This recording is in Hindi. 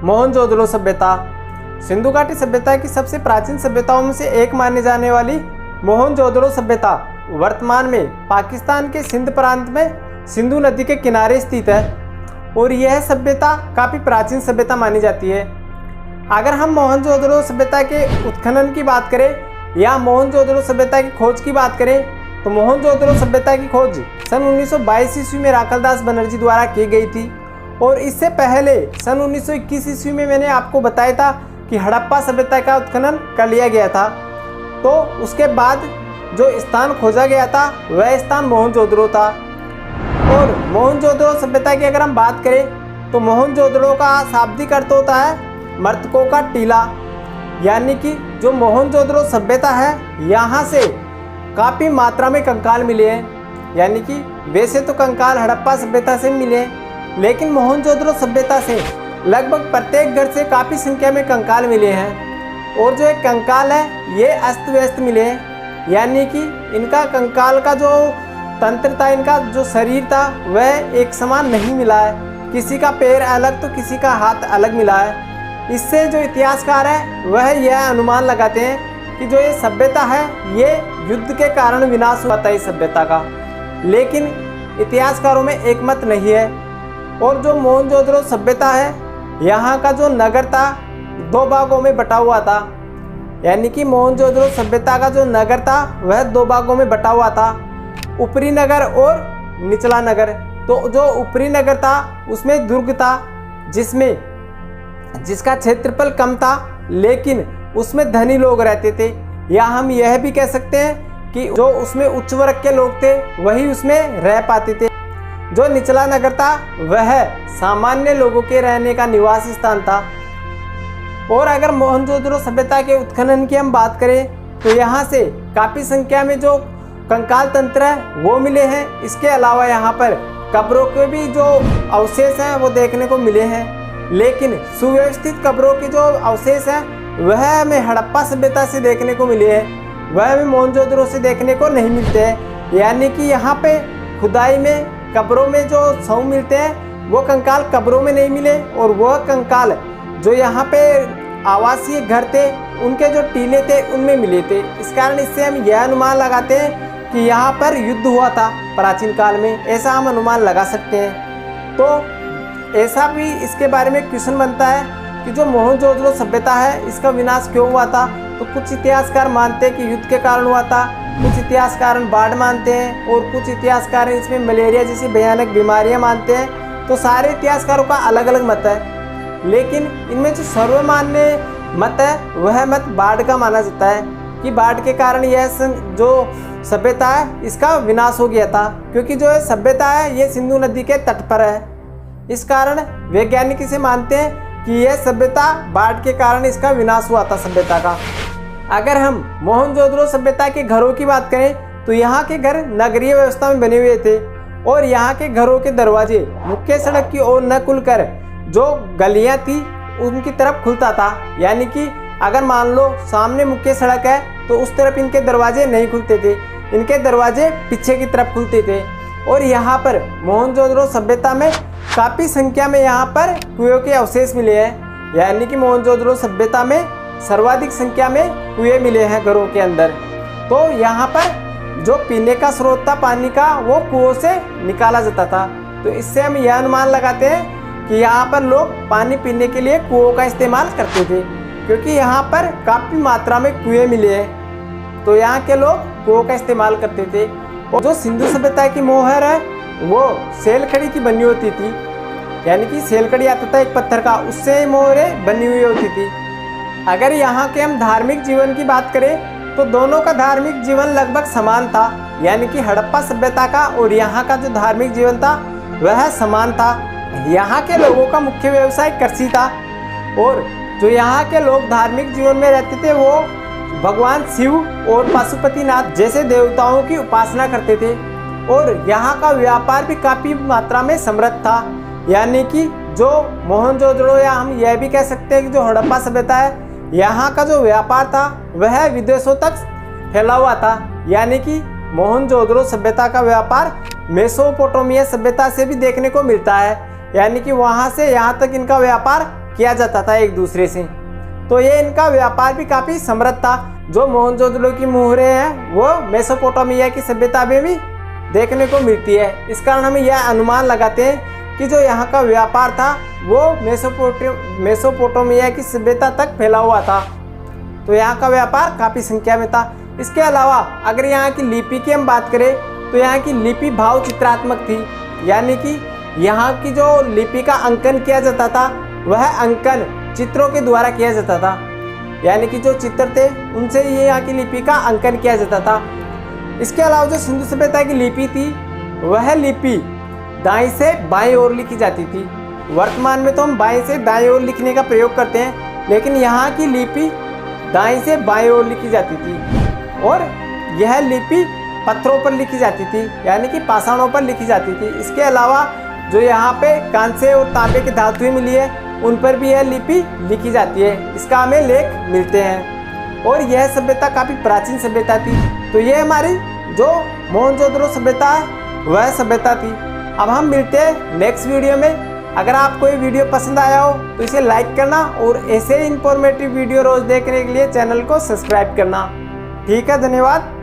मोहनजोदड़ो सभ्यता। सिंधु घाटी सभ्यता की सबसे प्राचीन सभ्यताओं में से एक मानी जाने वाली मोहनजोदड़ो सभ्यता वर्तमान में पाकिस्तान के सिंध प्रांत में सिंधु नदी के किनारे स्थित है और यह सभ्यता काफ़ी प्राचीन सभ्यता मानी जाती है। अगर हम मोहनजोदड़ो सभ्यता के उत्खनन की बात करें या मोहनजोदड़ो सभ्यता की खोज की बात करें तो मोहनजोदड़ो सभ्यता की खोज सन 1922 ईस्वी में राखलदास बनर्जी द्वारा की गई थी और इससे पहले सन 1921 ईस्वी में मैंने आपको बताया था कि हड़प्पा सभ्यता का उत्खनन कर लिया गया था। तो उसके बाद जो स्थान खोजा गया था वह स्थान मोहनजोदड़ो था। और मोहनजोदड़ो सभ्यता की अगर हम बात करें तो मोहनजोदड़ो का शाब्दिक अर्थ होता है मृतकों का टीला, यानी कि जो मोहनजोदड़ो सभ्यता है यहाँ से काफ़ी मात्रा में कंकाल मिले हैं। यानी कि वैसे तो कंकाल हड़प्पा सभ्यता से मिले लेकिन मोहनजोदड़ो सभ्यता से लगभग प्रत्येक घर से काफ़ी संख्या में कंकाल मिले हैं और जो एक कंकाल है ये अस्त व्यस्त मिले हैं, यानी कि इनका कंकाल का जो तंत्र था, इनका जो शरीर था वह एक समान नहीं मिला है। किसी का पैर अलग तो किसी का हाथ अलग मिला है। इससे जो इतिहासकार है वह यह अनुमान लगाते हैं कि जो ये सभ्यता है ये युद्ध के कारण विनाश हुआ था इस सभ्यता का, लेकिन इतिहासकारों में एक मत नहीं है। और जो मोहनजोदड़ो सभ्यता है यहाँ का जो नगर था दो भागों में बटा हुआ था, यानी कि मोहनजोदड़ो सभ्यता का जो नगर था वह दो भागों में बटा हुआ था, ऊपरी नगर और निचला नगर। तो जो ऊपरी नगर था उसमें दुर्ग था जिसका क्षेत्रफल कम था लेकिन उसमें धनी लोग रहते थे, या हम यह भी कह सकते हैं कि जो उसमें उच्च वर्ग के लोग थे वही उसमें रह पाते थे। जो निचला नगर था वह सामान्य लोगों के रहने का निवास स्थान था। और अगर मोहनजोदड़ो सभ्यता के उत्खनन की हम बात करें तो यहाँ से काफ़ी संख्या में जो कंकाल तंत्र है वो मिले हैं। इसके अलावा यहाँ पर कब्रों के भी जो अवशेष हैं वो देखने को मिले हैं, लेकिन सुव्यवस्थित कब्रों के जो अवशेष हैं वह हमें हड़प्पा सभ्यता से देखने को मिले हैं, वह हमें मोहनजोदड़ो से देखने को नहीं मिलते हैं। यानी कि यहाँ पे खुदाई में कब्रों में जो शव मिलते हैं वो कंकाल कब्रों में नहीं मिले और वह कंकाल जो यहाँ पे आवासीय घर थे उनके जो टीले थे उनमें मिले थे। इस कारण इससे हम यह अनुमान लगाते हैं कि यहाँ पर युद्ध हुआ था प्राचीन काल में, ऐसा हम अनुमान लगा सकते हैं। तो ऐसा भी इसके बारे में क्वेश्चन बनता है कि जो मोहनजोदड़ो सभ्यता है इसका विनाश क्यों हुआ था। तो कुछ इतिहासकार मानते हैं कि युद्ध के कारण हुआ था, कुछ इतिहासकार बाढ़ मानते हैं और कुछ इतिहासकार इसमें मलेरिया जैसी भयानक बीमारियां मानते हैं। तो सारे इतिहासकारों का अलग अलग मत है, लेकिन इनमें जो सर्वमान्य मत है वह मत बाढ़ का माना जाता है कि बाढ़ के कारण यह जो सभ्यता है इसका विनाश हो गया था, क्योंकि जो है सभ्यता है ये सिंधु नदी के तट पर है। इस कारण वैज्ञानिक इसे मानते हैं कि यह सभ्यता बाढ़ के कारण इसका विनाश हुआ था सभ्यता का। अगर हम मोहनजोदड़ो सभ्यता के घरों की बात करें तो यहाँ के घर नगरीय व्यवस्था में बने हुए थे और यहाँ के घरों के दरवाजे मुख्य सड़क की ओर न खुलकर जो गलियाँ थी उनकी तरफ खुलता था। यानी कि अगर मान लो सामने मुख्य सड़क है तो उस तरफ इनके दरवाजे नहीं खुलते थे, इनके दरवाजे पीछे की तरफ खुलते थे। और यहाँ पर मोहनजोदड़ो सभ्यता में काफ़ी संख्या में यहाँ पर कुएं के अवशेष मिले हैं, यानी कि मोहनजोदड़ो सभ्यता में सर्वाधिक संख्या में कुएं मिले हैं घरों के अंदर। तो यहाँ पर जो पीने का स्रोत था पानी का वो कुओं से निकाला जाता था। तो इससे हम यह अनुमान लगाते हैं कि यहाँ पर लोग पानी पीने के लिए कुओं का इस्तेमाल करते थे, क्योंकि यहाँ पर काफ़ी मात्रा में कुएं मिले हैं तो यहाँ के लोग कुओं का इस्तेमाल करते थे। और जो सिंधु सभ्यता की मोहर है वो सेलखड़ी की बनी होती थी, यानी कि सेलखड़ी आता था एक पत्थर का, उससे मोहरें बनी हुई होती थी। अगर यहाँ के हम धार्मिक जीवन की बात करें तो दोनों का धार्मिक जीवन लगभग समान था, यानी कि हड़प्पा सभ्यता का और यहाँ का जो धार्मिक जीवन था वह समान था। यहाँ के लोगों का मुख्य व्यवसाय कृषि था और जो यहाँ के लोग धार्मिक जीवन में रहते थे वो भगवान शिव और पशुपतिनाथ जैसे देवताओं की उपासना करते थे। और यहाँ का व्यापार भी काफ़ी मात्रा में समृद्ध था, यानी कि जो मोहनजोदड़ो या हम यह भी कह सकते हैं कि जो हड़प्पा सभ्यता है यहाँ का जो व्यापार था वह विदेशों तक फैला हुआ था। यानी कि मोहनजोदड़ो सभ्यता का व्यापार मेसोपोटामिया सभ्यता से भी देखने को मिलता है, यानी कि वहाँ से यहाँ तक इनका व्यापार किया जाता था एक दूसरे से। तो ये इनका व्यापार भी काफ़ी समृद्ध था। जो मोहनजोदड़ो की मुहरें हैं वो मेसोपोटामिया की सभ्यता में भी देखने को मिलती है। इस कारण हम यह अनुमान लगाते हैं कि जो यहाँ का व्यापार था वो मेसोपोटामिया की सभ्यता तक फैला हुआ था। तो यहाँ का व्यापार काफ़ी संख्या में था। इसके अलावा अगर यहाँ की लिपि की हम बात करें तो यहाँ की लिपि भाव चित्रात्मक थी, यानी कि यहाँ की जो लिपि का अंकन किया जाता था वह अंकन चित्रों के द्वारा किया जाता था, यानी कि जो चित्र थे उनसे ये यहाँ की लिपि का अंकन किया जाता था। इसके अलावा जो सिंधु सभ्यता की लिपि थी वह लिपि दाएं से बाएं ओर लिखी जाती थी। वर्तमान में तो हम बाएं से दाएं ओर लिखने का प्रयोग करते हैं, लेकिन यहाँ की लिपि दाएं से बाएं ओर लिखी जाती थी और यह लिपि पत्थरों पर लिखी जाती थी, यानी कि पाषाणों पर लिखी जाती थी। इसके अलावा जो यहाँ पे कांसे और तांबे की धातुएं मिली है उन पर भी यह लिपि लिखी जाती है, इसका हमें लेख मिलते हैं। और यह सभ्यता काफ़ी प्राचीन सभ्यता थी। तो ये हमारी जो मोहनजोदड़ो सभ्यता है वह सभ्यता थी। अब हम मिलते हैं नेक्स्ट वीडियो में। अगर आपको ये वीडियो पसंद आया हो तो इसे लाइक करना और ऐसे इंफॉर्मेटिव वीडियो रोज़ देखने के लिए चैनल को सब्सक्राइब करना। ठीक है, धन्यवाद।